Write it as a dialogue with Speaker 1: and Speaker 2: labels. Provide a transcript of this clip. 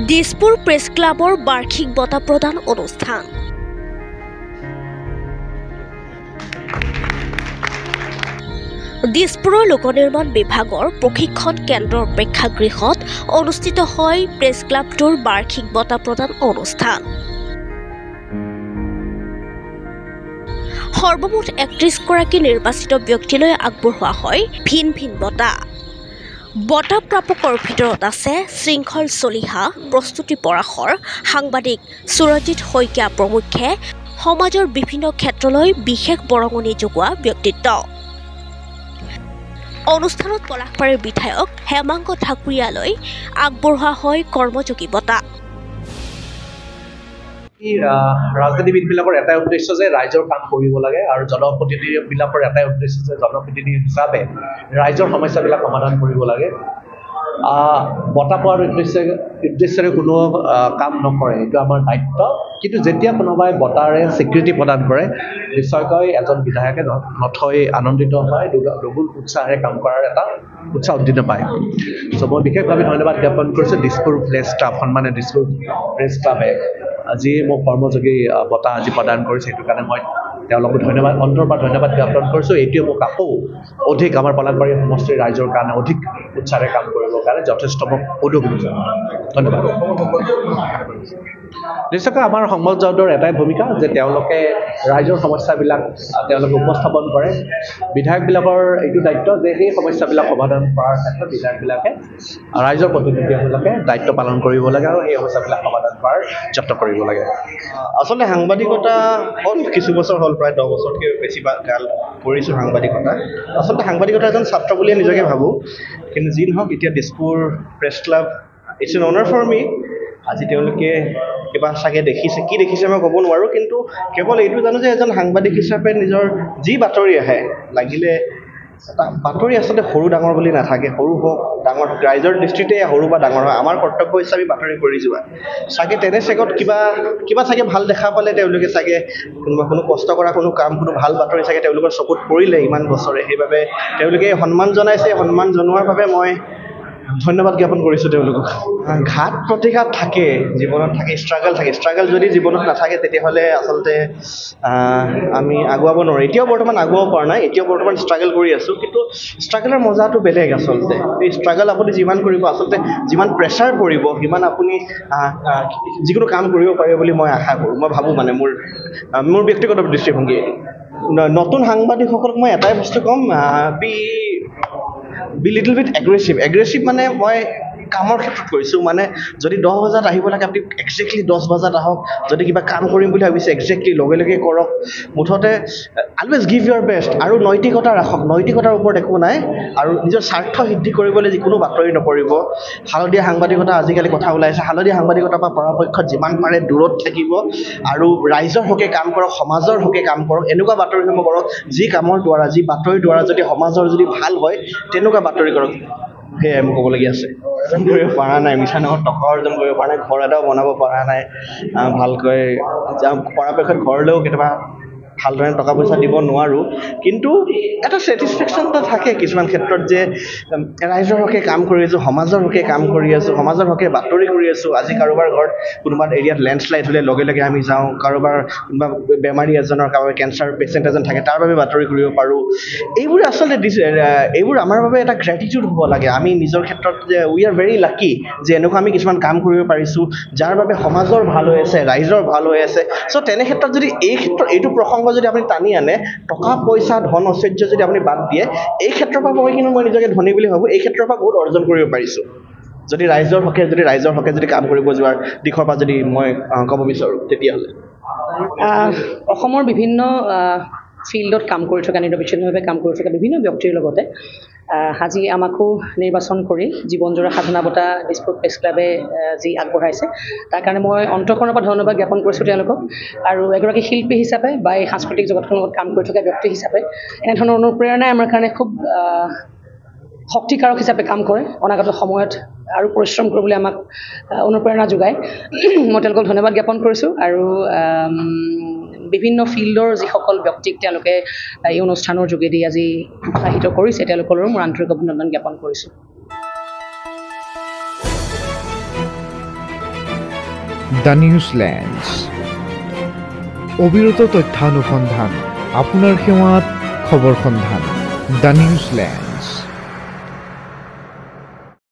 Speaker 1: Dispur press ক্লাবৰ বাৰ্ষিক বঁটা প্ৰদান অনুষ্ঠান। দিছপুৰৰ লোক নিৰ্মাণ বিভাগৰ প্ৰশিক্ষণ কেন্দ্ৰৰ প্ৰেক্ষাগৃহত অনুষ্ঠিত হয় প্ৰেছ ক্লাবটোৰ বাৰ্ষিক বঁটা প্ৰদান অনুষ্ঠান। সৰ্বমুঠ ৩১ গৰাকী নিৰ্বাচিত ব্যক্তিলৈ আগবঢ়োৱা হয় ভিন ভিন বঁটা। বঁটা প্ৰাপকৰ ভিতৰত আছে শৃংখল চলিহা, প্ৰস্তুতি পৰাশৰ, সাংবাদিক সুৰজিৎ শইকীয়া প্ৰমুখ্যে সমাজৰ বিভিন্ন ক্ষেত্ৰলৈ বিশেষ বৰঙণি যোগোৱা ব্যক্তিত্ব। অনুষ্ঠানত পলাশবাৰীৰ বিধায়ক হেমাংগ ঠাকুৰীয়ালৈ আগবঢ়োৱা হয় কৰ্মযোগী বঁটা।
Speaker 2: ৰাজনীতিবিদবিলাকৰ এটাই উদ্দেশ্য যে ৰাইজৰ কাম কৰিব লাগে আৰু জনপ্ৰতিনিধিবিলাকৰ এটাই উদ্দেশ্য যে জনপ্ৰতিনিধি হিচাপে ৰাইজৰ সমস্যাবিলাক সমাধান কৰিব লাগে। বঁটা পোৱাৰ উদ্দেশ্যৰে কোনো কাম নকৰে, এইটো আমাৰ দায়িত্ব। কিন্তু যেতিয়া কোনোবাই বঁটাৰে স্বীকৃতি প্ৰদান কৰে নিশ্চয়কৈ এজন বিধায়কে নথৈ আনন্দিত হয়, দুগুণ উৎসাহেৰে কাম কৰাৰ এটা উৎসাহ উদ্দীপনা পায়। চ' মই বিশেষভাৱে ধন্যবাদ জ্ঞাপন কৰিছোঁ দিছপুৰ প্ৰেছ ক্লাব, সন্মানীয় দিছপুৰ প্ৰেছ ক্লাবে আজি মোক কৰ্মযোগী বঁটা আজি প্ৰদান কৰিছে। সেইটো কাৰণে মই তেওঁলোকক ধন্যবাদ, অন্তৰৰ পৰা ধন্যবাদ জ্ঞাপন কৰিছোঁ। এইটোৱে মোক আকৌ অধিক আমাৰ পলাশবাৰী সমষ্টিৰ ৰাইজৰ কাৰণে অধিক উৎসাহেৰে কাম কৰিবৰ কাৰণে যথেষ্ট মোক উদ্যোগ দিছে। ধন্যবাদ। নিশ্চয়কৈ আমাৰ সংবাদদাতাৰ এটাই ভূমিকা যে তেওঁলোকে ৰাইজৰ সমস্যাবিলাক তেওঁলোকে উপস্থাপন কৰে। বিধায়কবিলাকৰ এইটো দায়িত্ব যে সেই সমস্যাবিলাক সমাধান কৰাৰ ক্ষেত্ৰত বিধায়কবিলাকে ৰাইজৰ প্ৰতিনিধিসকলে দায়িত্ব পালন কৰিব লাগে আৰু সেই সমস্যাবিলাক সমাধান কৰাৰ যত্ন কৰিব লাগে।
Speaker 3: আচলতে সাংবাদিকতা হ'ল কিছু বছৰ হ'ল, প্ৰায় 10 বছৰতকৈ বেছি কাল কৰিছোঁ সাংবাদিকতা। আচলতে সাংবাদিকতা এজন ছাত্ৰ বুলিয়ে নিজকে ভাবোঁ। কিন্তু যি নহওক, এতিয়া Dispur press club it's an honour for me. আজি তেওঁলোকে কিবা চাগে দেখিছে, কি দেখিছে মই ক'ব নোৱাৰোঁ, কিন্তু কেৱল এইটো জানো যে এজন সাংবাদিক হিচাপে নিজৰ যি বাতৰি আহে, লাগিলে এটা বাতৰি আচলতে সৰু ডাঙৰ বুলি নাথাকে, সৰু হওক ডাঙৰ হওক, ৰাইজৰ দৃষ্টিতে সৰু বা ডাঙৰ হয়, আমাৰ কৰ্তব্য হিচাপে বাতৰি কৰি যোৱা। চাগে তেনে চেগত কিবা চাগে ভাল দেখা পালে তেওঁলোকে চাগে কোনো কষ্ট কৰা কোনো কাম, কোনো ভাল বাতৰি চাগে তেওঁলোকৰ চকুত পৰিলে ইমান বছৰে, সেইবাবে তেওঁলোকে সন্মান জনাইছে। সন্মান জনোৱাৰ বাবে মই ধন্যবাদ জ্ঞাপন কৰিছোঁ তেওঁলোকক। ঘাত প্ৰতিঘাত থাকে, জীৱনত থাকে, ষ্ট্ৰাগল যদি জীৱনত নাথাকে তেতিয়াহ'লে আচলতে আমি আগুৱাব নোৱাৰোঁ। এতিয়াও বৰ্তমান আগুৱাব পৰা নাই, এতিয়াও বৰ্তমান ষ্ট্ৰাগল কৰি আছোঁ, কিন্তু ষ্ট্ৰাগলৰ মজাটো বেলেগ আচলতে। এই ষ্ট্ৰাগল আপুনি যিমান কৰিব, আচলতে যিমান প্ৰেছাৰ পৰিব সিমান আপুনি যিকোনো কাম কৰিব পাৰিব বুলি মই আশা কৰোঁ। মই ভাবোঁ মানে মোৰ ব্যক্তিগত দৃষ্টিভংগী। নতুন সাংবাদিকসকলক মই এটাই বস্তু ক'ম, বি লিটল বিট এগ্ৰেছিভ মানে মই কামৰ ক্ষেত্ৰত কৈছোঁ। মানে যদি 10 বজাত আহিব লাগে আপুনি একজেক্টলি 10 বজাত আহক। যদি কিবা কাম কৰিম বুলি ভাবিছে একজেক্টলি লগে কৰক। মুঠতে অলৱেজ গিভ ইয়ৰ বেষ্ট আৰু নৈতিকতা ৰাখক। নৈতিকতাৰ ওপৰত একো নাই আৰু নিজৰ স্বাৰ্থ সিদ্ধি কৰিবলৈ যিকোনো বাতৰি নকৰিব। হালধীয়া সাংবাদিকতা আজিকালি কথা ওলাইছে, হালধীয়া সাংবাদিকতাৰ পৰা পৰাপক্ষত যিমান পাৰে দূৰত থাকিব আৰু ৰাইজৰ হকে কাম কৰক, সমাজৰ হকে কাম কৰক। এনেকুৱা বাতৰিসমূহ কৰক যি কামৰ দ্বাৰা, যি বাতৰিৰ দ্বাৰা যদি সমাজৰ যদি ভাল হয় তেনেকুৱা বাতৰি কৰক। সেয়াই মোৰ ক'বলগীয়া আছে। অৰ্জন কৰিব পৰা নাই, মিছা নহয়, টকা অৰ্জন কৰিব পৰা নাই, ঘৰ এটাও বনাব পৰা নাই ভালকৈ। পৰাপক্ষত ঘৰলৈও কেতিয়াবা ভালদৰে টকা পইচা দিব নোৱাৰোঁ, কিন্তু এটা ছেটিছফেকশ্যন এটা থাকে কিছুমান ক্ষেত্ৰত যে ৰাইজৰ হকে কাম কৰি আছোঁ, সমাজৰ হকে কাম কৰি আছোঁ, সমাজৰ হকে বাতৰি কৰি আছোঁ। আজি কাৰোবাৰ ঘৰত কোনোবা এৰিয়াত লেণ্ডশ্লাইড হ'লে লগে আমি যাওঁ, কোনোবা বেমাৰী এজনৰ, কাৰোবাৰ কেঞ্চাৰ পেচেণ্ট এজন থাকে তাৰ বাবে বাতৰি কৰিব পাৰোঁ। এইবোৰ আচলতে এইবোৰ আমাৰ বাবে এটা গ্ৰেটিটিউড হ'ব লাগে। আমি নিজৰ ক্ষেত্ৰত যে উই আৰ ভেৰি লাকি যে এনেকুৱা আমি কিছুমান কাম কৰিব পাৰিছোঁ যাৰ বাবে সমাজৰ ভাল হৈ আছে, ৰাইজৰ ভাল হৈ আছে। চ' তেনে ক্ষেত্ৰত যদি এইটো প্ৰসংগ যদি আপুনি টানি আনে, টকা পইচা ধন ঐশ্বৰ্য যদি আপুনি বাদ দিয়ে, এই ক্ষেত্ৰৰ পৰা মই নিজকে ধনী বুলি ভাবোঁ। এই ক্ষেত্ৰৰ পৰা বহুত অৰ্জন কৰিব পাৰিছোঁ যদি ৰাইজৰ হকে যদি কাম কৰিব যোৱাৰ দিশৰ পৰা যদি মই ক'ব বিচাৰোঁ তেতিয়াহ'লে।
Speaker 4: অসমৰ বিভিন্ন ফিল্ডত কাম কৰি থকা, নিৰবিচ্ছিন্নভাৱে কাম কৰি থকা বিভিন্ন ব্যক্তিৰ লগতে আজি আমাকো নিৰ্বাচন কৰি জীৱনজোৰা সাধনা বঁটা দিছপুৰ প্ৰেছ ক্লাবে যি আগবঢ়াইছে তাৰ কাৰণে মই অন্তঃকৰণৰ পৰা ধন্যবাদ জ্ঞাপন কৰিছোঁ তেওঁলোকক। আৰু এগৰাকী শিল্পী হিচাপে বা এই সাংস্কৃতিক জগতখনৰ লগত কাম কৰি থকা ব্যক্তি হিচাপে এনেধৰণৰ অনুপ্ৰেৰণাই আমাৰ কাৰণে খুব শক্তিকাৰক হিচাপে কাম কৰে। অনাগত সময়ত আৰু পৰিশ্ৰম কৰিবলৈ আমাক অনুপ্ৰেৰণা যোগায়। মই তেওঁলোকক ধন্যবাদ জ্ঞাপন কৰিছোঁ। আৰু বিভিন্ন ফিল্ডৰ যিসকল ব্যক্তিক তেওঁলোকে এই অনুষ্ঠানৰ যোগেদি আজি উৎসাহিত কৰিছে তেওঁলোকলৈও মোৰ আন্তৰিক অভিনন্দন জ্ঞাপন কৰিছোঁ।
Speaker 5: দ্য নিউজলেণ্ডছ অবিৰত তথ্যানুসন্ধান আপোনাৰ সেৱাত খবৰ সন্ধান দ্য নিউজলেণ্ড